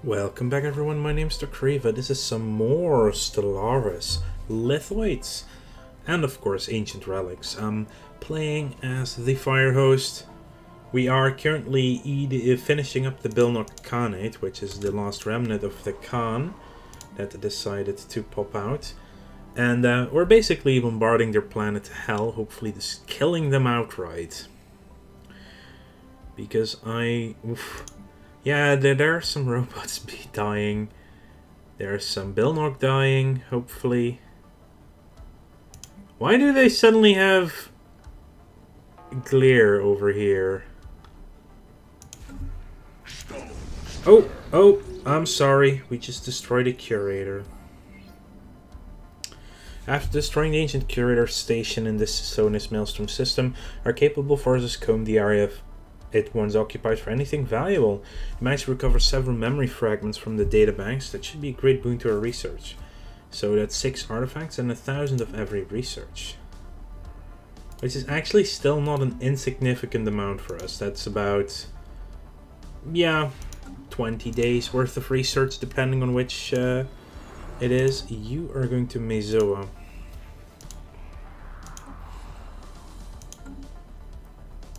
Welcome back everyone, my name's Kriva. This is some more Stellaris, Lithoids, and of course Ancient Relics. I'm playing as the Fire Host. We are currently finishing up the Bilnok Khanate, which is the last remnant of the Khan that decided to pop out. And we're basically bombarding their planet to hell, hopefully just killing them outright. Because yeah, there are some robots dying. There's some Bilnok dying, hopefully. Why do they suddenly have glare over here? Oh, I'm sorry. We just destroyed a curator. After destroying the ancient curator station in this Sonus Maelstrom system, our capable forces combed the area it once occupied for anything valuable. We managed to recover several memory fragments from the databanks that should be a great boon to our research. So that's 6 artifacts and 1,000 of every research. Which is actually still not an insignificant amount for us. That's about, yeah, 20 days worth of research depending on which it is. You are going to Mezoa.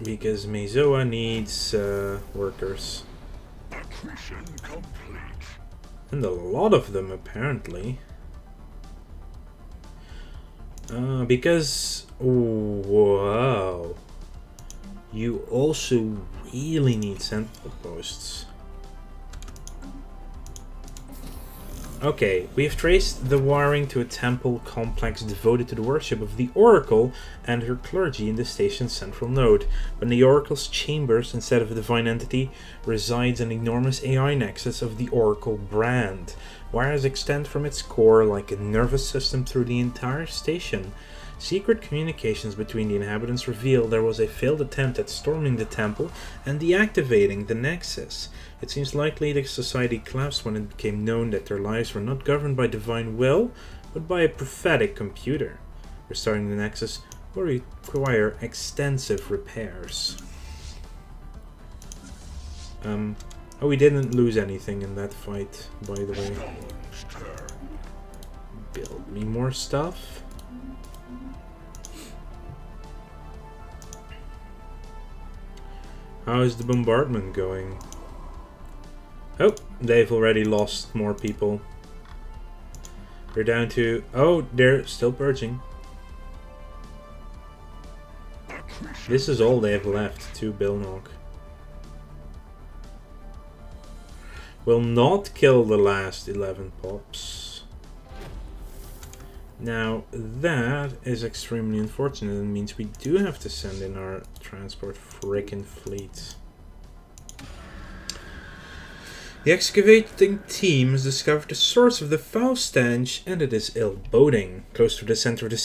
Because Mezoa needs workers. And a lot of them, apparently. Because... Wow. You also really need sentinel posts. Okay, we have traced the wiring to a temple complex devoted to the worship of the Oracle and her clergy in the station's central node. But in the Oracle's chambers, instead of a divine entity, resides an enormous AI nexus of the Oracle brand. Wires extend from its core like a nervous system through the entire station. Secret communications between the inhabitants reveal there was a failed attempt at storming the temple and deactivating the nexus. It seems likely the society collapsed when it became known that their lives were not governed by divine will, but by a prophetic computer. Restarting the nexus will require extensive repairs. Oh, we didn't lose anything in that fight, by the way. Build me more stuff. How is the bombardment going? Oh, they've already lost more people. They're down to... Oh, they're still purging. This is all they have left, 2 Bilnok. Will not kill the last 11 pops. Now, that is extremely unfortunate. It means we do have to send in our transport frickin' fleet. The excavating team has discovered the source of the foul stench, and it is ill-boding. Close to the center of the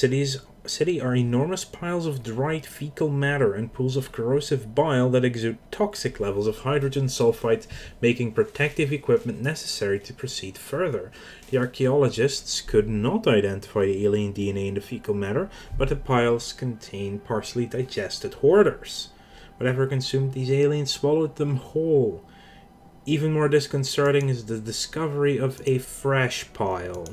city are enormous piles of dried fecal matter and pools of corrosive bile that exude toxic levels of hydrogen sulfide, making protective equipment necessary to proceed further. The archaeologists could not identify the alien DNA in the fecal matter, but the piles contain partially digested hoarders. Whatever consumed these aliens swallowed them whole. Even more disconcerting is the discovery of a fresh pile.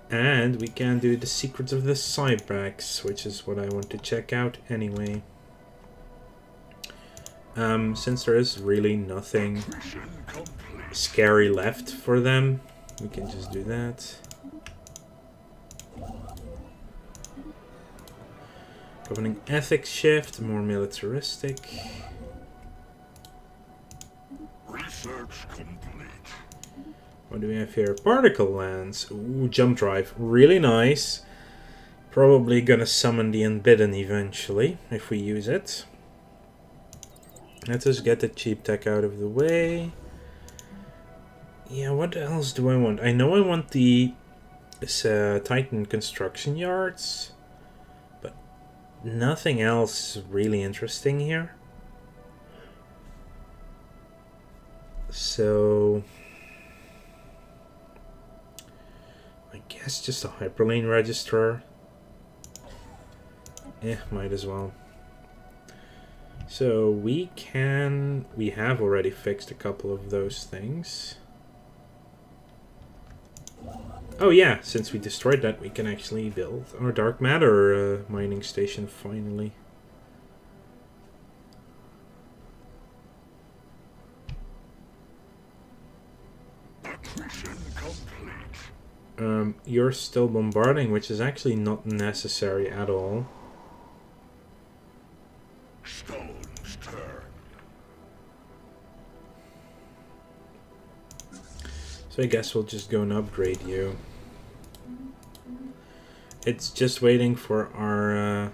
And we can do the secrets of the Cybrax, which is what I want to check out anyway. Since there is really nothing scary left for them, we can just do that. Governing ethics shift, more militaristic. Research complete. What do we have here? Particle lens. Ooh, jump drive. Really nice. Probably gonna summon the Unbidden eventually, if we use it. Let's just get the cheap tech out of the way. Yeah, what else do I want? I know I want the Titan construction yards, but nothing else is really interesting here. So I guess just a hyperlane registrar. Might as well. So we have already fixed a couple of those things. Oh yeah, since we destroyed that, we can actually build our dark matter mining station finally. You're still bombarding, which is actually not necessary at all. Stone's turn. So I guess we'll just go and upgrade you. It's just waiting for our...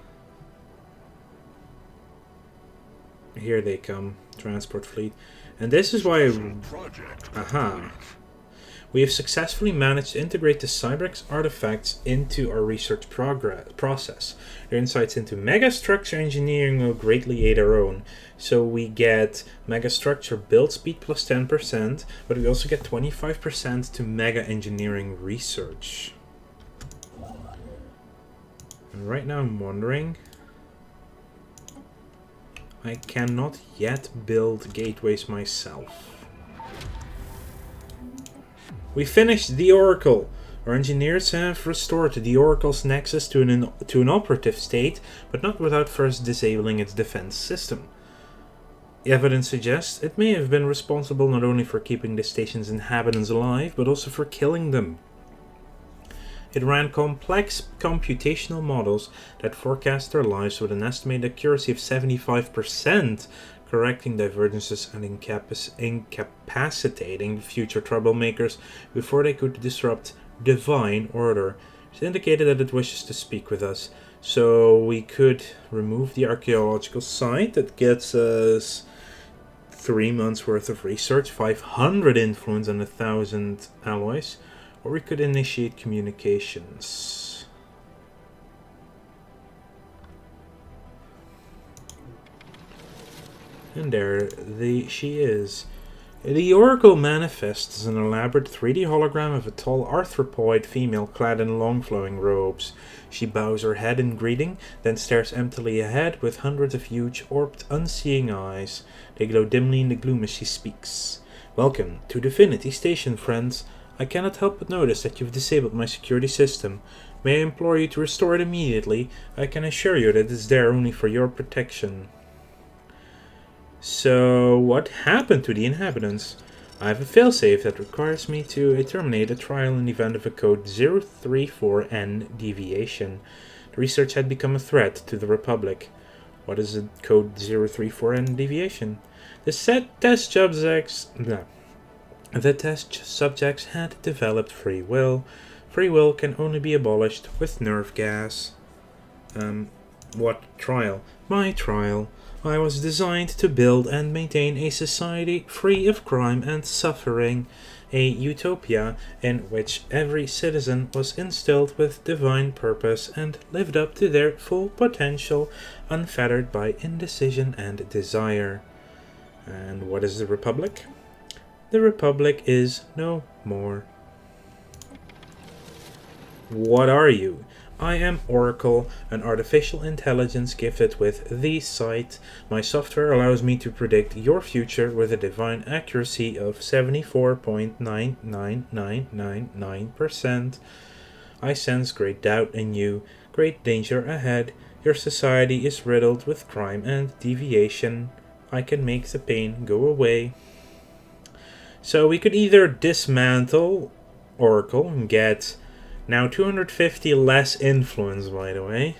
here they come. Transport fleet. And this is why... aha. We have successfully managed to integrate the Cyberx artifacts into our research process. Their insights into megastructure engineering will greatly aid our own. So we get megastructure build speed plus 10%, but we also get 25% to mega engineering research. And right now I'm wondering... I cannot yet build gateways myself. We finished the Oracle. Our engineers have restored the Oracle's nexus to an operative state, but not without first disabling its defense system. The evidence suggests it may have been responsible not only for keeping the station's inhabitants alive, but also for killing them. It ran complex computational models that forecast their lives with an estimated accuracy of 75%, correcting divergences and incapacitating future troublemakers before they could disrupt divine order. It indicated that it wishes to speak with us, so we could remove the archaeological site that gets us 3 months worth of research, 500 influence and 1,000 alloys, or we could initiate communications. And there she is. The Oracle manifests as an elaborate 3D hologram of a tall arthropoid female clad in long flowing robes. She bows her head in greeting, then stares emptily ahead with hundreds of huge, orbed, unseeing eyes. They glow dimly in the gloom as she speaks. Welcome to Divinity Station, friends. I cannot help but notice that you've disabled my security system. May I implore you to restore it immediately? I can assure you that it's there only for your protection. So, what happened to the inhabitants? I have a failsafe that requires me to terminate a trial in the event of a code 034N deviation. The research had become a threat to the Republic. What is a code 034N deviation? The test subjects had developed free will. Free will can only be abolished with nerve gas. What trial? My trial. I was designed to build and maintain a society free of crime and suffering, a utopia in which every citizen was instilled with divine purpose and lived up to their full potential, unfettered by indecision and desire. And what is the Republic? The Republic is no more. What are you? I am Oracle, an artificial intelligence gifted with the sight. My software allows me to predict your future with a divine accuracy of 74.99999%. I sense great doubt in you, great danger ahead. Your society is riddled with crime and deviation. I can make the pain go away. So we could either dismantle Oracle and get... now 250 less influence, by the way.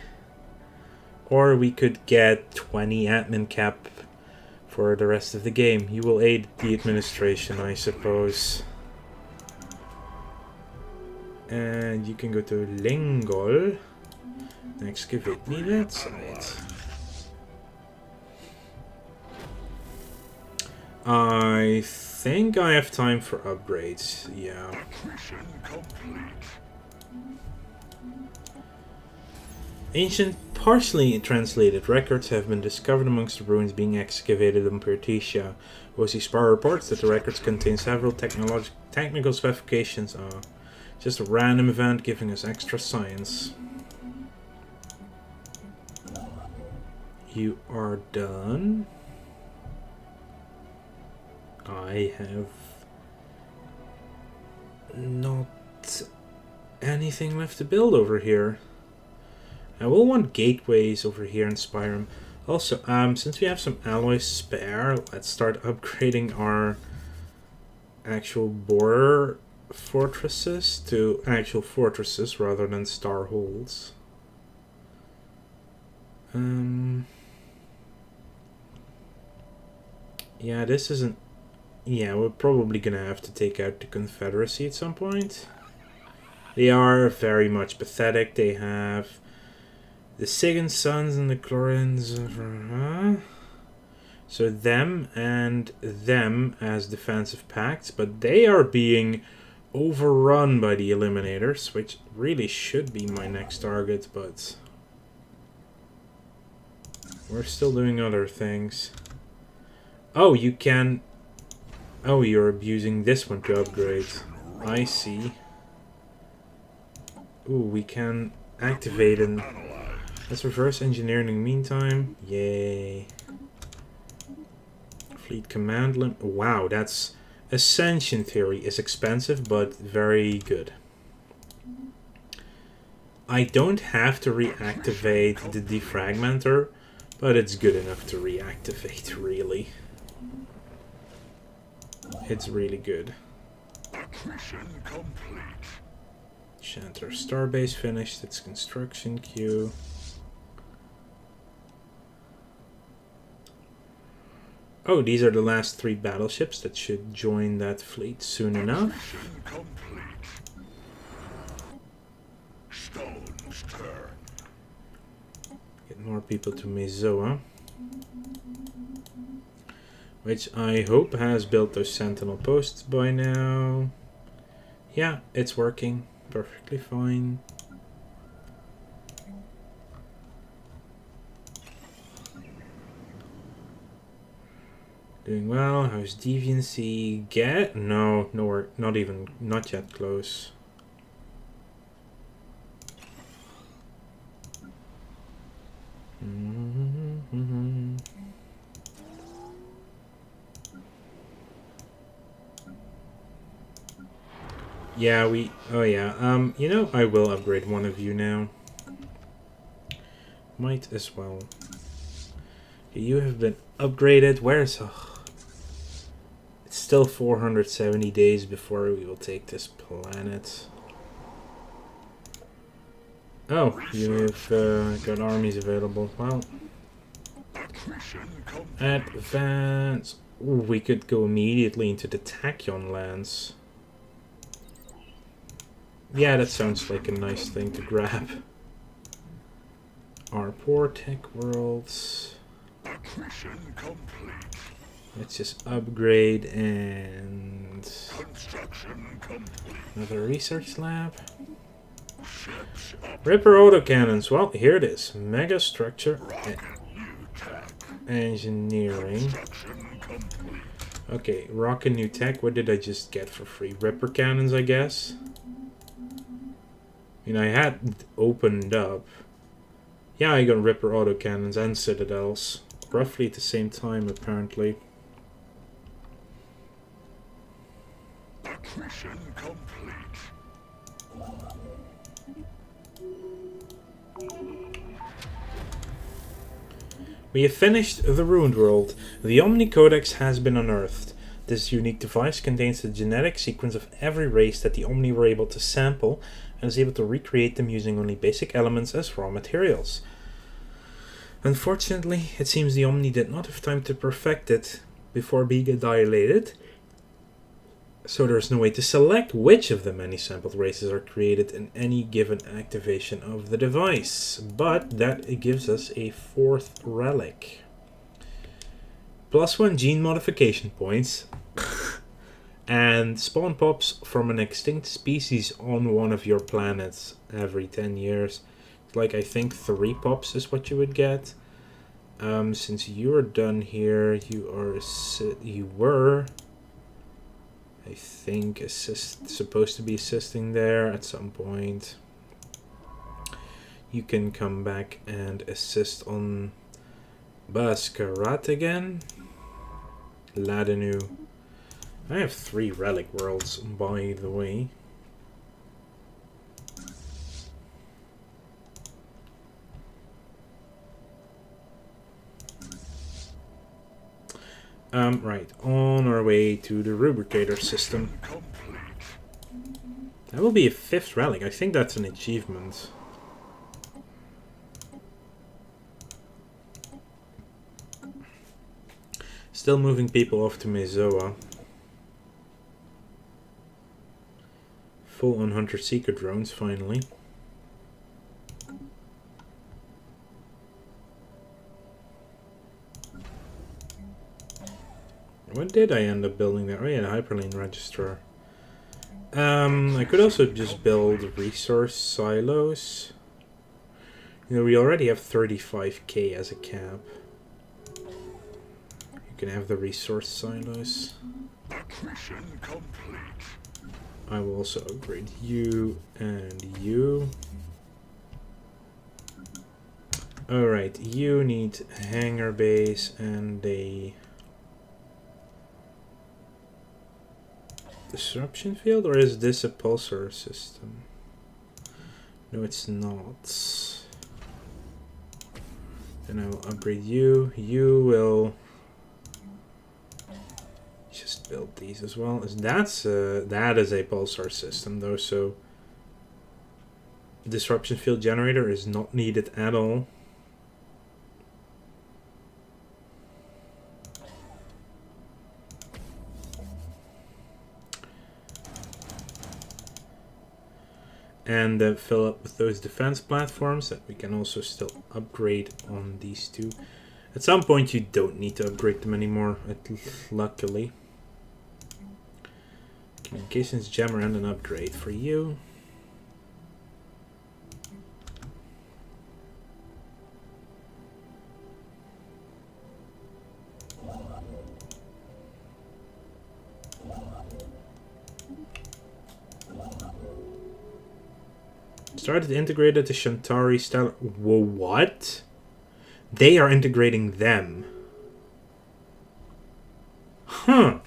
Or we could get 20 admin cap for the rest of the game. You will aid the administration, I suppose. And you can go to Lingol. Excavate me that site. I think I have time for upgrades. Yeah. Ancient, partially translated records have been discovered amongst the ruins being excavated in Pertitia. OC Spar reports that the records contain several technical specifications. Just a random event giving us extra science. You are done. I have not anything left to build over here. I will want gateways over here in Spyrum. Also, since we have some alloys spare, let's start upgrading our actual border fortresses to actual fortresses rather than star holds. Yeah, this isn't... Yeah, we're probably gonna have to take out the Confederacy at some point. They are very much pathetic. They have the Sigan Sons and the Chlorins. So them and them as defensive pacts, but they are being overrun by the Eliminators, which really should be my next target, but we're still doing other things. Oh, you can... Oh, you're abusing this one to upgrade. I see. Ooh, we can activate and... Let's reverse engineer in the meantime. Yay. Fleet command limit. Wow, that's... Ascension theory is expensive, but very good. I don't have to reactivate the defragmenter, but it's good enough to reactivate, really. It's really good. Shantar Starbase finished its construction queue. Oh, these are the last 3 battleships that should join that fleet soon enough. Get more people to Mezoa. Which I hope has built those sentinel posts by now. Yeah, it's working perfectly fine. Doing well. How's deviancy? Get? No, nowhere. Not even. Not yet close. Yeah, we... Oh, yeah. You know, I will upgrade one of you now. Might as well. You have been upgraded. Where's... Oh, it's still 470 days before we will take this planet. Oh, you've got armies available. Well... Advance. Ooh, we could go immediately into the Tachyon lands. Yeah, that sounds like a nice thing to grab. Our poor tech worlds. Let's just upgrade and... Another research lab. Ripper autocannons. Well, here it is. Mega structure engineering. Okay, rock and new tech. What did I just get for free? Ripper cannons, I guess. I mean, I had opened up. Yeah, I got Ripper autocannons and citadels. Roughly at the same time, apparently. Accretion complete. We have finished the Ruined World. The Omni Codex has been unearthed. This unique device contains the genetic sequence of every race that the Omni were able to sample, and is able to recreate them using only basic elements as raw materials. Unfortunately, it seems the Omni did not have time to perfect it before being annihilated, so there is no way to select which of the many sampled races are created in any given activation of the device, but that gives us a 4th relic. +1 gene modification points. And spawn pops from an extinct species on one of your planets every 10 years. Like, I think 3 pops is what you would get. Since you're done here, you were, I think, supposed to be assisting there at some point. You can come back and assist on Baskarat again. Ladanu. I have 3 relic worlds, by the way. Right, on our way to the Rubricator system. That will be a 5th relic. I think that's an achievement. Still moving people off to Mezoa. Full on Hunter-Seeker drones, finally. What did I end up building there? Oh yeah, the Hyperlane Registrar. I could also just build resource silos. You know, we already have 35k as a cap. You can have the resource silos. Acquisition complete. I will also upgrade you and you. Alright, you need a hangar base and a disruption field, or is this a pulsar system? No, it's not. Then I will upgrade you. You will just build these as well. That is a pulsar system though, so disruption field generator is not needed at all. And fill up with those defense platforms that we can also still upgrade on these two. At some point you don't need to upgrade them anymore, luckily. Communications jammer and an upgrade for you. Started integrated to Shantari style. Whoa, what? They are integrating them. Huh.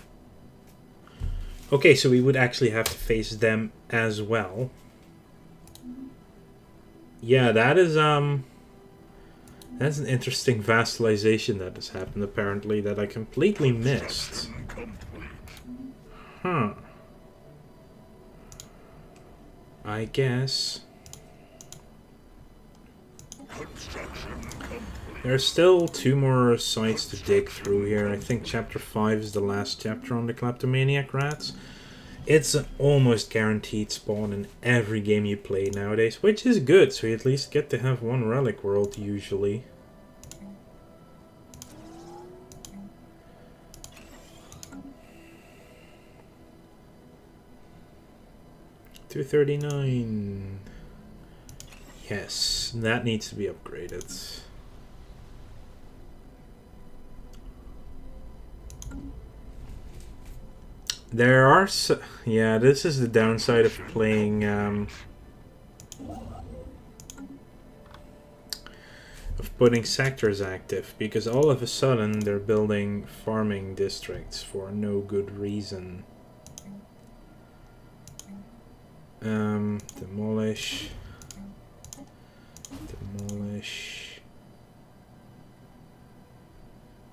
Okay, so we would actually have to face them as well. Yeah, that's an interesting vassalization that has happened apparently that I completely missed. Huh. I guess. There's still 2 more sites to dig through here. I think chapter 5 is the last chapter on the kleptomaniac rats. It's an almost guaranteed spawn in every game you play nowadays, which is good, so you at least get to have 1 relic world usually. $239. Yes, that needs to be upgraded. There are yeah, this is the downside of playing of putting sectors active, because all of a sudden they're building farming districts for no good reason. Demolish.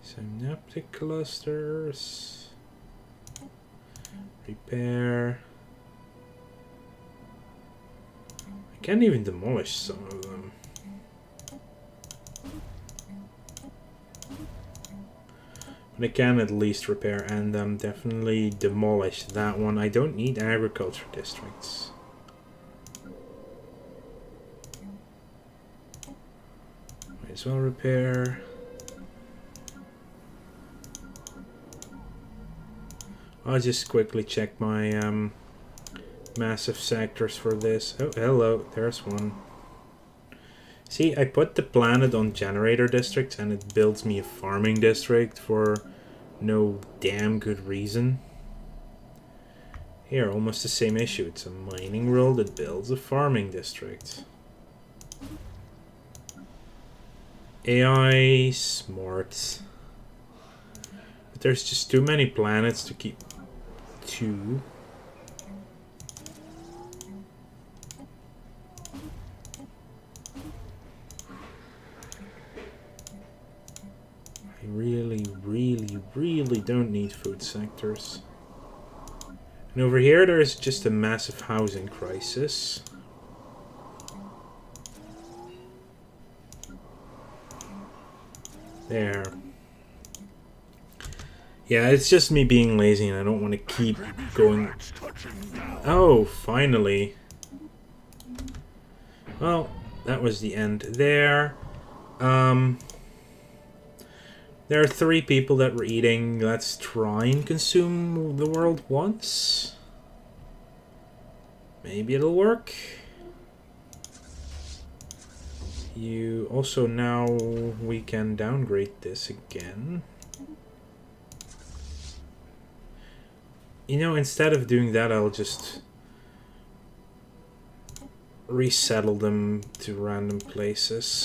Synaptic clusters. Repair. I can't even demolish some of them. But I can at least repair and definitely demolish that one. I don't need agriculture districts. Might as well repair. I'll just quickly check my massive sectors for this. Oh, hello, there's one. See, I put the planet on generator districts and it builds me a farming district for no damn good reason. Here, almost the same issue. It's a mining world that builds a farming district. AI smart. But there's just too many planets to keep two. I really don't need food sectors. And over here there's just a massive housing crisis. There. Yeah, it's just me being lazy and I don't want to keep going. Oh, finally. Well, that was the end there. There are 3 people that were eating. Let's try and consume the world once. Maybe it'll work. You also now we can downgrade this again. You know, instead of doing that, I'll just resettle them to random places.